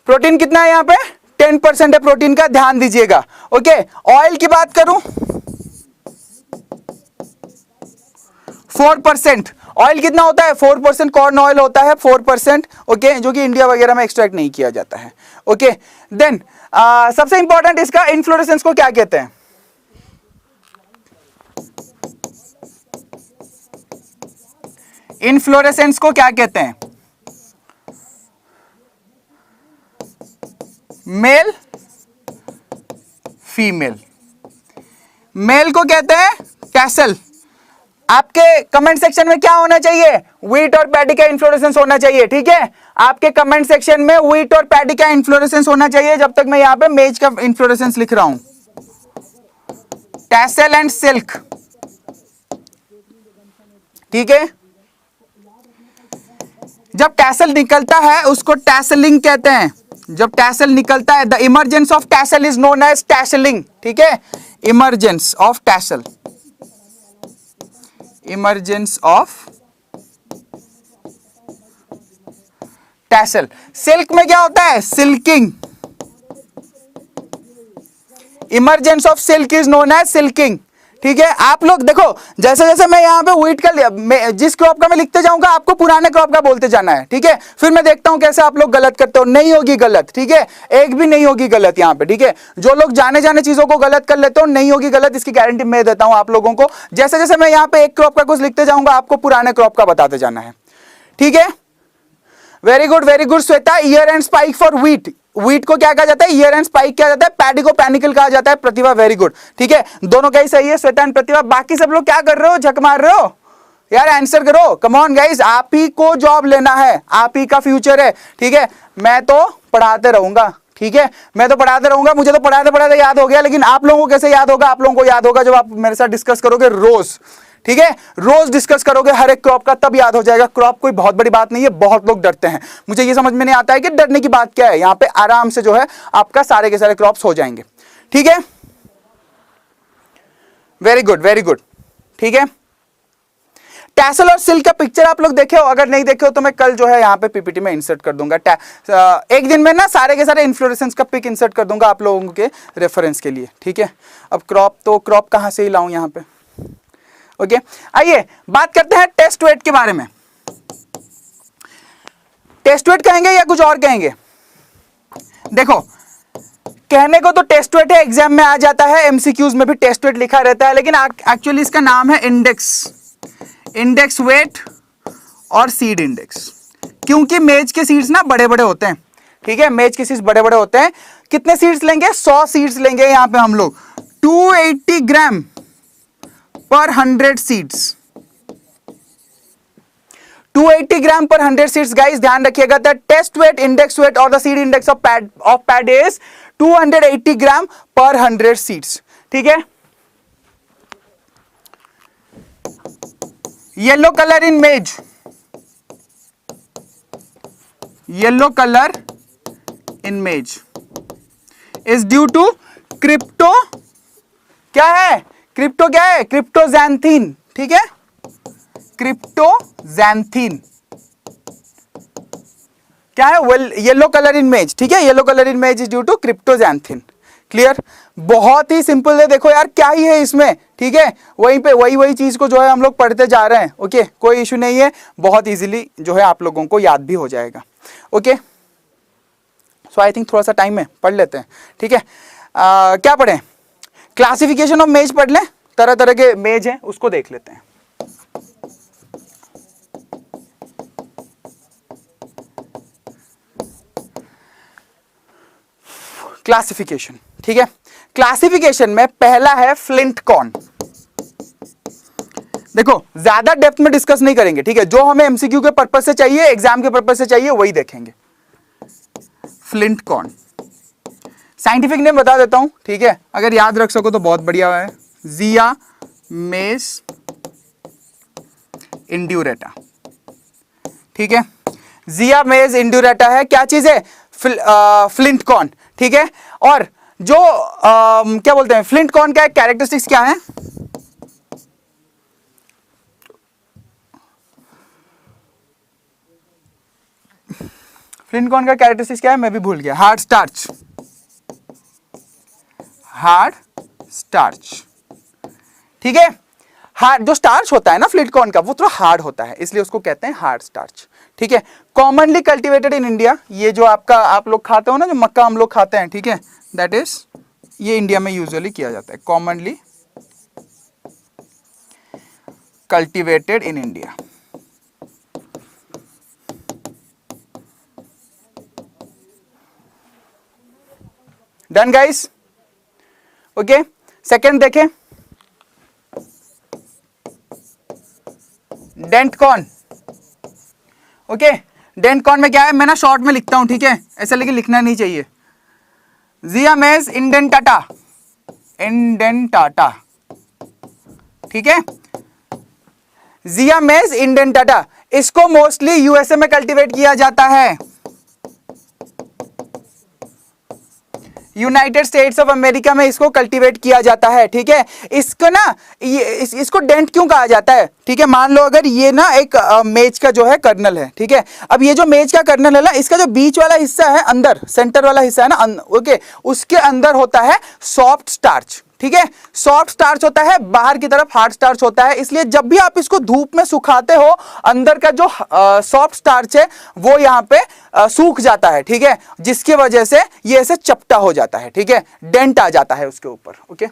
प्रोटीन कितना है यहां पे, 10% है प्रोटीन का, ध्यान दीजिएगा। ओके, ऑयल की बात करूं 4%। ऑयल कितना होता है, 4% कॉर्न ऑयल होता है, 4%। ओके, जो कि इंडिया वगैरह में एक्सट्रैक्ट नहीं किया जाता है। ओके, देन सबसे इंपॉर्टेंट इसका इन्फ्लोरेसेंस को क्या कहते हैं, इन्फ्लोरेसेंस को क्या कहते हैं, मेल फीमेल। मेल को कहते हैं टैसल। आपके कमेंट सेक्शन में क्या होना चाहिए, व्हीट और पैडी का इन्फ्लोरेसेंस होना चाहिए। ठीक है, आपके कमेंट सेक्शन में व्हीट और पैडी का इन्फ्लोरेसेंस होना चाहिए। जब तक मैं यहां पे मेज का इन्फ्लोरेसेंस लिख रहा हूं, टैसल एंड सिल्क। ठीक है, जब टैसल निकलता है उसको टैसलिंग कहते हैं। जब टैसल निकलता है, the emergence of tassel is known as tasseling. ठीक है, emergence of tassel, emergence of tassel. Silk में क्या होता है, silking. Emergence of silk is known as silking. ठीक है, आप लोग देखो, जैसे जैसे मैं यहां पे व्हीट का जिस क्रॉप का मैं लिखते जाऊंगा, आपको पुराने क्रॉप का बोलते जाना है। ठीक है, फिर मैं देखता हूं कैसे आप लोग गलत करते हो। नहीं होगी गलत, ठीक है, एक भी नहीं होगी गलत यहां पे। ठीक है, जो लोग जाने जाने चीजों को गलत कर लेते हो, नहीं होगी गलत, इसकी गारंटी मैं देता हूं आप लोगों को। जैसे जैसे मैं यहां पे एक क्रॉप का कुछ लिखते जाऊंगा, आपको पुराने क्रॉप का बताते जाना है। ठीक है, very good Shweta. Year and spike for wheat, wheat को क्या कहा जाता है, ईयर एंड स्पाइक क्या जाता है, पैडी को पैनिकल कहा जाता है। प्रतिभा वेरी गुड। ठीक है, दोनों का ही सही है, श्वेता एंड प्रतिभा। बाकी सब लोग क्या कर रहे हो, झक मार रहे हो यार, आंसर करो। कम ऑन गाइस, आप ही को जॉब लेना है, आप ही का फ्यूचर है। ठीक है, मैं तो पढ़ाते रहूंगा। ठीक है, मैं तो पढ़ाते रहूंगा, मुझे तो पढ़ाते पढ़ाते याद हो गया, लेकिन आप लोगों को कैसे याद होगा, आप लोगों को याद होगा जब आप मेरे साथ डिस्कस करोगे रोज। ठीक है, रोज डिस्कस करोगे हर एक क्रॉप का, तब याद हो जाएगा। क्रॉप कोई बहुत बड़ी बात नहीं है, बहुत लोग डरते हैं। मुझे ये समझ में नहीं आता है कि डरने की बात क्या है। यहां पे आराम से जो है आपका सारे के सारे क्रॉप्स हो जाएंगे। ठीक है, वेरी गुड। ठीक है, टैसल और सिल्क का पिक्चर आप लोग देखे हो, अगर नहीं देखे हो तो मैं कल जो है यहाँ पे पीपीटी में इंसर्ट कर दूंगा। एक दिन में ना सारे के सारे इन्फ्लोरेसेंस का पिक इंसर्ट कर दूंगा आप लोगों के रेफरेंस के लिए। ठीक है, अब क्रॉप कहां से ही लाऊं यहाँ पे। ओके, आइए बात करते हैं टेस्ट वेट के बारे में। टेस्ट वेट कहेंगे या कुछ और कहेंगे, देखो कहने को तो टेस्ट वेट है, एग्जाम में आ जाता है, एमसीक्यूज में भी टेस्ट वेट लिखा रहता है, लेकिन एक्चुअली इसका नाम है इंडेक्स वेट और सीड इंडेक्स। क्योंकि मेज के सीड्स ना बड़े बड़े होते हैं। ठीक है, मेज के सीड्स बड़े बड़े होते हैं। कितने सीड्स लेंगे, 100 सीड्स लेंगे यहां पे हम लोग, 280 gram per 100 seeds, 280 gram per 100 seeds. Guys ध्यान रखिएगा, the test weight, index weight और the seed index of pad is 280 gram per 100 seeds. ठीक है, येलो कलर इन मेज, येलो कलर इन मेज इज ड्यू टू क्रिप्टो, क्या है, क्रिप्टोजैंथीन। ठीक है, क्रिप्टोजैंथीन क्या है, वेल येलो कलर इन मेज। ठीक है, येलो कलर इन मेज इज ड्यू टू क्रिप्टोजैंथीन। क्लियर, बहुत ही सिंपल है। देखो यार क्या ही है इसमें। ठीक है, वहीं पे वही चीज को जो है हम लोग पढ़ते जा रहे हैं। ओके, कोई इशू नहीं है, बहुत इजीली जो है आप लोगों को याद भी हो जाएगा। ओके, सो आई थिंक थोड़ा सा टाइम है, पढ़ लेते हैं। ठीक है, क्या पढ़ें, क्लासिफिकेशन ऑफ मेज पढ़ लें, तरह तरह के मेज हैं उसको देख लेते हैं। क्लासिफिकेशन, ठीक है, क्लासिफिकेशन में पहला है फ्लिंट कॉर्न। देखो ज्यादा डेप्थ में डिस्कस नहीं करेंगे। ठीक है, जो हमें एमसीक्यू के पर्पस से चाहिए, एग्जाम के पर्पस से चाहिए, वही देखेंगे। फ्लिंट कॉर्न साइंटिफिक नेम बता देता हूं। ठीक है, अगर याद रख सको तो बहुत बढ़िया है, जिया मेस इंड्यूरेटा। ठीक है, जिया मेज इंड्यूरेटा है, क्या चीज है, फ्लिंट कॉर्न। ठीक है, और जो क्या बोलते हैं फ्लिंट कॉर्न का कैरेक्टरिस्टिक्स क्या है, फ्लिंट कॉर्न का कैरेक्टरिस्टिक्स क्या है, मैं भी भूल गया, हार्ड स्टार्च, हार्ड स्टार्च, ठीक है। हार्ड जो स्टार्च होता है ना फ्लिंट कॉर्न का, वो थोड़ा हार्ड होता है, इसलिए उसको कहते हैं हार्ड स्टार्च, ठीक है। कॉमनली कल्टिवेटेड इन इंडिया, ये जो आपका आप लोग खाते हो ना, जो मक्का हम लोग खाते हैं, ठीक है, दैट इज, ये इंडिया में यूजुअली किया जाता है, commonly cultivated in India. Done guys, okay. Second देखें, dent corn, okay. Dent corn में क्या है, मैं ना शॉर्ट में लिखता हूं, ठीक है, ऐसा लेकिन लिखना नहीं चाहिए। जिया मेज इंडेंटाटा, इंडेंटाटा, ठीक है, जिया मेज इंडेंटाटा, इसको मोस्टली यूएसए में कल्टीवेट किया जाता है, यूनाइटेड स्टेट्स ऑफ अमेरिका में इसको कल्टीवेट किया जाता है, ठीक है। इसको ना इसको डेंट क्यों कहा जाता है, ठीक है। मान लो अगर ये ना एक मेज का जो है कर्नल है, ठीक है। अब ये जो मेज का कर्नल है ना, इसका जो बीच वाला हिस्सा है, अंदर सेंटर वाला हिस्सा है ना, ओके, उसके अंदर होता है सॉफ्ट स्टार्च, ठीक है। सॉफ्ट स्टार्च होता है, बाहर की तरफ हार्ड स्टार्च होता है, इसलिए जब भी आप इसको धूप में सुखाते हो, अंदर का जो सॉफ्ट स्टार्च है वो यहां पे सूख जाता है, ठीक है, जिसकी वजह से ये ऐसे चपटा हो जाता है, ठीक है, डेंट आ जाता है उसके ऊपर, okay.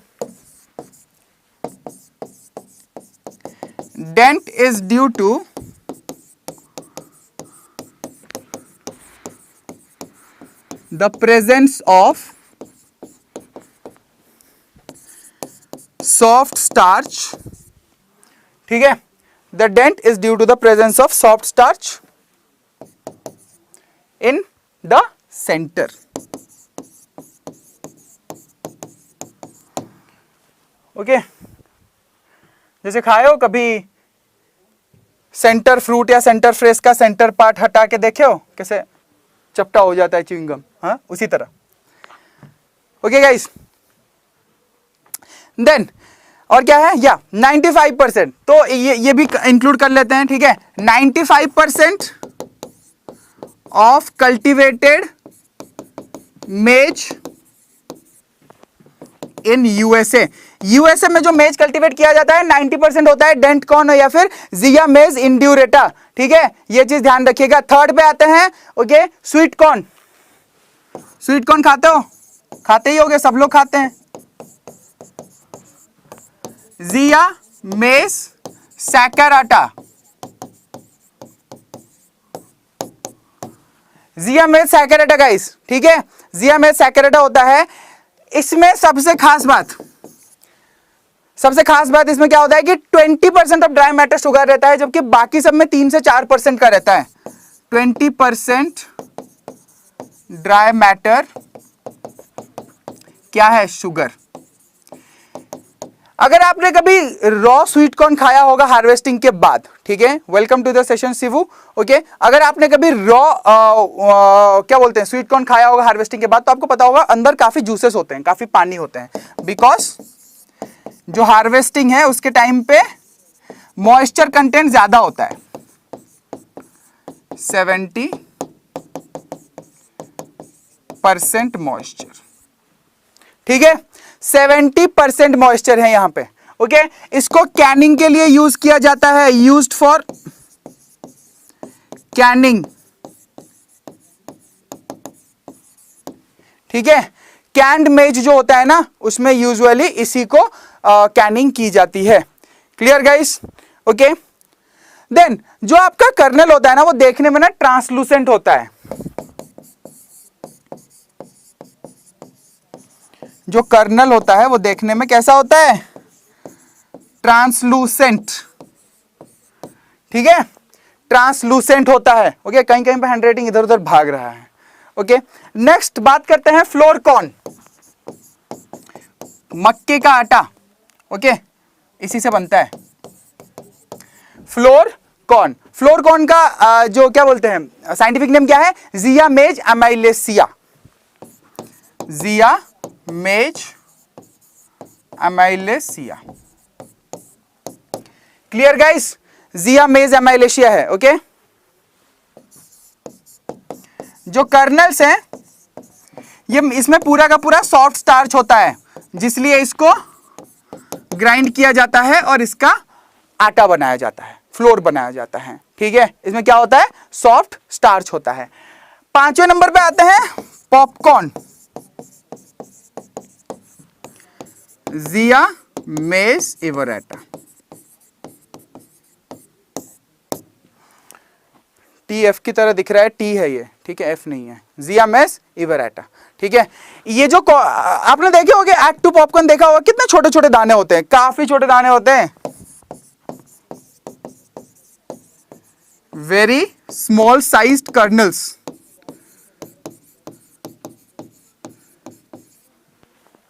Dent is due to the presence of soft starch, ठीक है, the dent is due to the presence of soft starch in the centre, okay. जैसे खाए हो कभी सेंटर फ्रूट या सेंटर फ्रेश का सेंटर पार्ट हटा के देखे हो कैसे चपटा हो जाता है च्युइंगम, हाँ, उसी तरह, ओके गाइस। देन और क्या है, या 95%, तो ये भी इंक्लूड कर लेते हैं, ठीक है। 95% ऑफ कल्टिवेटेड मेज इन यूएसए, यूएसए में जो मेज कल्टीवेट किया जाता है 90% होता है डेंट कॉर्न या फिर जिया मेज इंड्यूरेटा, ठीक है, ये चीज ध्यान रखिएगा। थर्ड पे आते हैं, okay, sweet corn. Sweet corn खाते हो, खाते ही होगे, सब लोग खाते हैं। जिया मेज सैकराटा, जिया मेज सैकराटा गाइस, ठीक है, जिया मेज सैकराटा होता है। इसमें सबसे खास बात इसमें क्या होता है कि 20% ऑफ ड्राई मैटर शुगर रहता है, जबकि बाकी सब में 3 से 4% का रहता है। 20% ड्राई मैटर क्या है, शुगर। अगर आपने कभी रॉ स्वीट कॉर्न खाया होगा हार्वेस्टिंग के बाद, ठीक है, welcome to the session Shivu, okay. अगर आपने कभी रॉ क्या बोलते हैं स्वीट कॉर्न खाया होगा हार्वेस्टिंग के बाद, तो आपको पता होगा अंदर काफी जूसेस होते हैं, काफी पानी होते हैं, बिकॉज जो हार्वेस्टिंग है उसके टाइम पे मॉइस्चर कंटेंट ज्यादा होता है, 70% मॉइस्चर, ठीक है, 70% मॉइस्चर है यहां पे, ओके। इसको कैनिंग के लिए यूज किया जाता है, यूज्ड फॉर कैनिंग, ठीक है। कैंड मेज जो होता है ना, उसमें यूजुअली इसी को कैनिंग की जाती है। Clear guys, okay. देन जो आपका कर्नल होता है ना, वो देखने में ना ट्रांसलूसेंट होता है। जो कर्नल होता है वो देखने में कैसा होता है, ट्रांसलूसेंट, ठीक है, ट्रांसलूसेंट होता है, ओके। कहीं कहीं पे हैंडराइटिंग इधर उधर भाग रहा है, ओके। नेक्स्ट बात करते हैं फ्लोर कॉर्न, मक्के का आटा, ओके, इसी से बनता है फ्लोर कॉर्न। फ्लोर कॉर्न का जो क्या बोलते हैं साइंटिफिक नेम क्या है, जिया मेज एमाइलेसिया, जिया मेज एमाइलेसिया। क्लियर गाइस, जिया मेज एमाइलेशिया है, ओके। जो कर्नल्स हैं ये इसमें पूरा का पूरा सॉफ्ट स्टार्च होता है, जिसलिए इसको ग्राइंड किया जाता है और इसका आटा बनाया जाता है, फ्लोर बनाया जाता है। ठीक है, इसमें क्या होता है, सॉफ्ट स्टार्च होता है। 5वें नंबर पे आते हैं पॉपकॉर्न, जिया मेस इवरेटा। टी एफ की तरह दिख रहा है, टी है ये, ठीक है, एफ नहीं है, जिया मेस इवरेटा। ठीक है, ये जो आपने देखे होंगे एक्ट 2 पॉपकॉर्न देखा होगा, कितने छोटे छोटे दाने होते हैं, काफी छोटे दाने होते हैं, very small sized colonel's.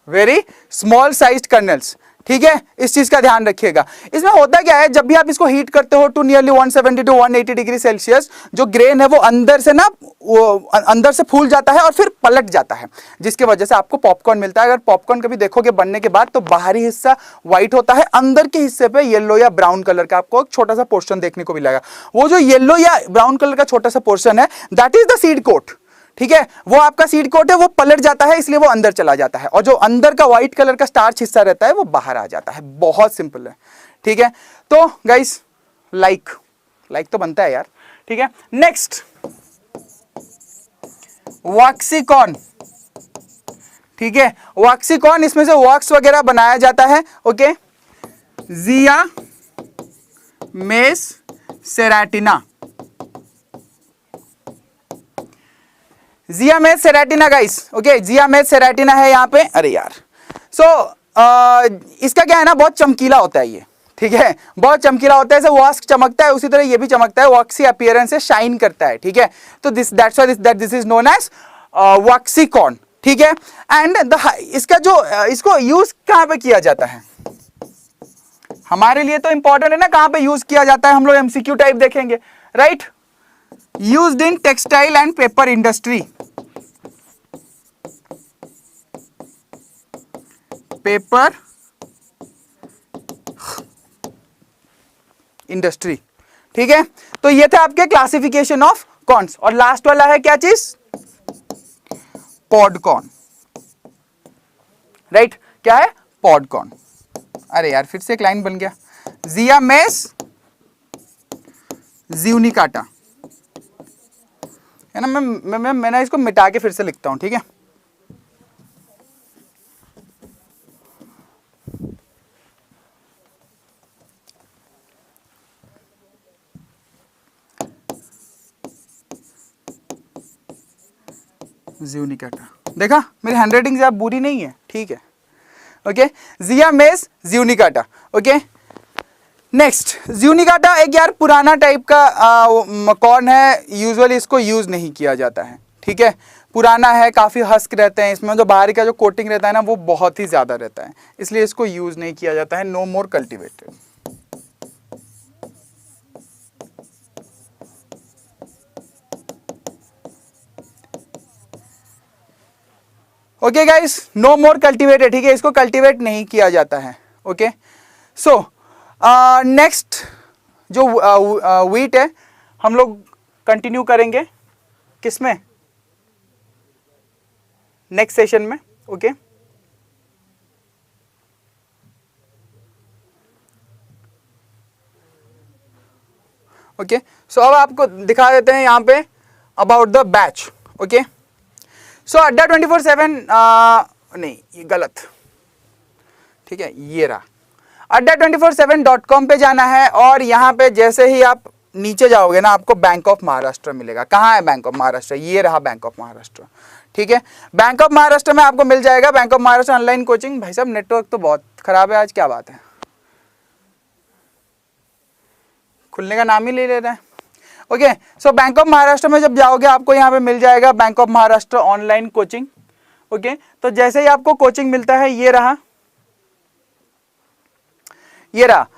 Very small sized colonel's. ठीक है, इस चीज का ध्यान रखिएगा। इसमें होता क्या है, जब भी आप इसको हीट करते हो to nearly 170 to 180 degree Celsius, जो ग्रेन है वो अंदर से ना, वो अंदर से फूल जाता है और फिर पलट जाता है, जिसकी वजह से आपको पॉपकॉर्न मिलता है। अगर पॉपकॉर्न कभी देखोगे बनने के बाद, तो बाहरी हिस्सा व्हाइट होता है, अंदर के हिस्से पे येलो या ब्राउन कलर का आपको एक छोटा सा पोर्शन देखने को मिलेगा। वो जो येलो या ब्राउन कलर का छोटा सा पोर्शन है, that is the seed coat. ठीक है, वो आपका सीड कोट है, वो पलट जाता है, इसलिए वो अंदर चला जाता है, और जो अंदर का व्हाइट कलर का स्टार्च हिस्सा रहता है वो बाहर आ जाता है। बहुत सिंपल है। ठीक है, तो गाइस लाइक तो बनता है यार। ठीक है, नेक्स्ट वॉक्सिकॉन। ठीक है, वॉक्सिकॉन, इसमें से वॉक्स वगैरह बनाया जाता है। ओके, जिया मेस सेराटिना, जिया मेस सेराटिना गाइस। ओके, जिया मेस सेराटिना है यहाँ पे। अरे यार, इसका क्या है ना, बहुत चमकीला होता है ये। ठीक है, बहुत चमकीला होता है, जैसे वॉक्स चमकता है उसी तरह ये भी चमकता है, वॉक्सी अपीयरेंस से शाइन करता है। ठीक है, तो that's why this is known as waxy corn. ठीक है, एंड इसका जो इसको यूज कहां पे किया जाता है, हमारे लिए तो इंपॉर्टेंट है ना, कहां पे यूज किया जाता है, हम लोग एमसीक्यू टाइप देखेंगे, right. Used in textile and paper industry, paper industry. ठीक है, तो ये थे आपके क्लासिफिकेशन ऑफ कॉर्न्स। और लास्ट वाला है क्या चीज, पॉडकॉर्न, राइट। क्या है, पॉडकॉर्न। अरे यार, फिर से एक लाइन बन गया, जिया मेस ज़्यूनिकाटा, है ना। मैं इसको मिटा के फिर से लिखता हूं। ठीक है, ज़्यूनिकाटा, देखा मेरी हैंडराइटिंग ज्यादा बुरी नहीं है। ठीक है, ओके, जिया मेस ज़्यूनिकाटा। ओके, नेक्स्ट ज़्यूनिकाटा एक यार पुराना टाइप का कॉर्न है, यूजुअली इसको यूज नहीं किया जाता है। ठीक है, पुराना है, काफी हस्क रहते हैं, इसमें जो बाहर का जो कोटिंग रहता है ना वो बहुत ही ज्यादा रहता है, इसलिए इसको यूज नहीं किया जाता है। नो मोर कल्टिवेटेड। ओके गाइस, नो मोर कल्टिवेटेड। ठीक है, इसको कल्टिवेट नहीं किया जाता है। ओके, सो नेक्स्ट जो व्हीट है हम लोग कंटिन्यू करेंगे किसमें, नेक्स्ट सेशन में। ओके, ओके, सो अब आपको दिखा देते हैं यहाँ पे अबाउट द बैच। ओके, सो अड्डा 24/7 नहीं, ये गलत। ठीक है, ये रहा, अड्डा 24/7.com पे जाना है, और यहाँ पे जैसे ही आप नीचे जाओगे ना, आपको बैंक ऑफ महाराष्ट्र मिलेगा। कहाँ है बैंक ऑफ महाराष्ट्र, ये रहा बैंक ऑफ महाराष्ट्र। ठीक है, बैंक ऑफ महाराष्ट्र में आपको मिल जाएगा bank of Maharashtra online coaching. भाई साहब नेटवर्क तो बहुत खराब है आज, क्या बात है, खुलने का नाम ही ले रहा है। Okay, so bank of Maharashtra में जब जाओगे आपको यहाँ पे मिल जाएगा bank of Maharashtra online coaching. Okay, तो जैसे ही आपको कोचिंग मिलता है, ये रहा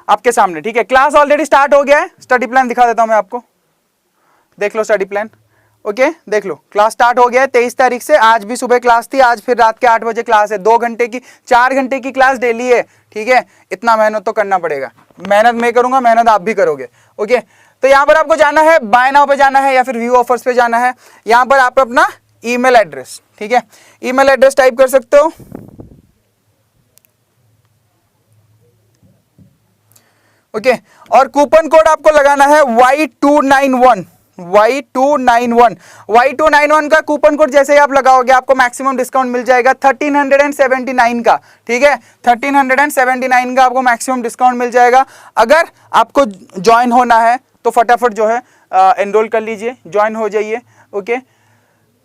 आपके सामने। ठीक है, क्लास ऑलरेडी स्टार्ट हो गया है। स्टडी प्लान दिखा देता हूं मैं आपको, देख लो स्टडी प्लान। ओके, देख लो, क्लास स्टार्ट हो गया है 23 तारीख से। आज भी सुबह क्लास थी, आज फिर रात के 8 बजे क्लास है। 2 घंटे की, 4 घंटे की क्लास डेली है। ठीक है, इतना मेहनत तो करना पड़ेगा, मेहनत मैं करूंगा, मेहनत आप भी करोगे। ओके, तो यहाँ पर आपको जाना है, बाय नाउ पे जाना है या फिर व्यू ऑफर्स पे जाना है। यहाँ पर आप अपना ईमेल एड्रेस, ठीक है, ईमेल एड्रेस टाइप कर सकते हो। ओके, और कूपन कोड आपको लगाना है Y291, Y291 का कूपन कोड जैसे ही आप लगाओगे आपको मैक्सिमम डिस्काउंट मिल जाएगा 1379 का, ठीक है, 1379 का आपको मैक्सिमम डिस्काउंट मिल जाएगा। अगर आपको ज्वाइन होना है तो फटाफट जो है एनरोल कर लीजिए, ज्वाइन हो जाइए। ओके,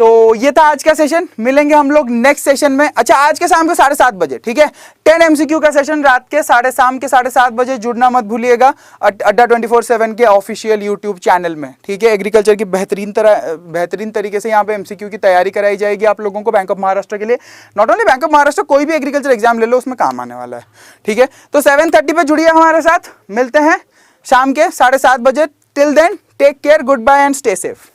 तो ये था आज का सेशन, मिलेंगे हम लोग नेक्स्ट सेशन में। अच्छा, आज के शाम को 7:30 बजे, ठीक है, 10 MCQ का सेशन रात के शाम के 7:30 बजे, जुड़ना मत भूलिएगा अड्डा 24/7 के ऑफिशियल यूट्यूब चैनल में, ठीक है। एग्रीकल्चर की बेहतरीन तरीके से यहाँ पे MCQ की तैयारी कराई जाएगी आप लोगों को बैंक ऑफ महाराष्ट्र के लिए। Not only bank of Maharashtra, कोई भी एग्रीकल्चर एग्जाम ले लो, उसमें काम आने वाला है, ठीक है। तो 7:30 पे जुड़िए हमारे साथ, मिलते हैं शाम के 7:30 बजे। Till then take care, good bye and stay safe.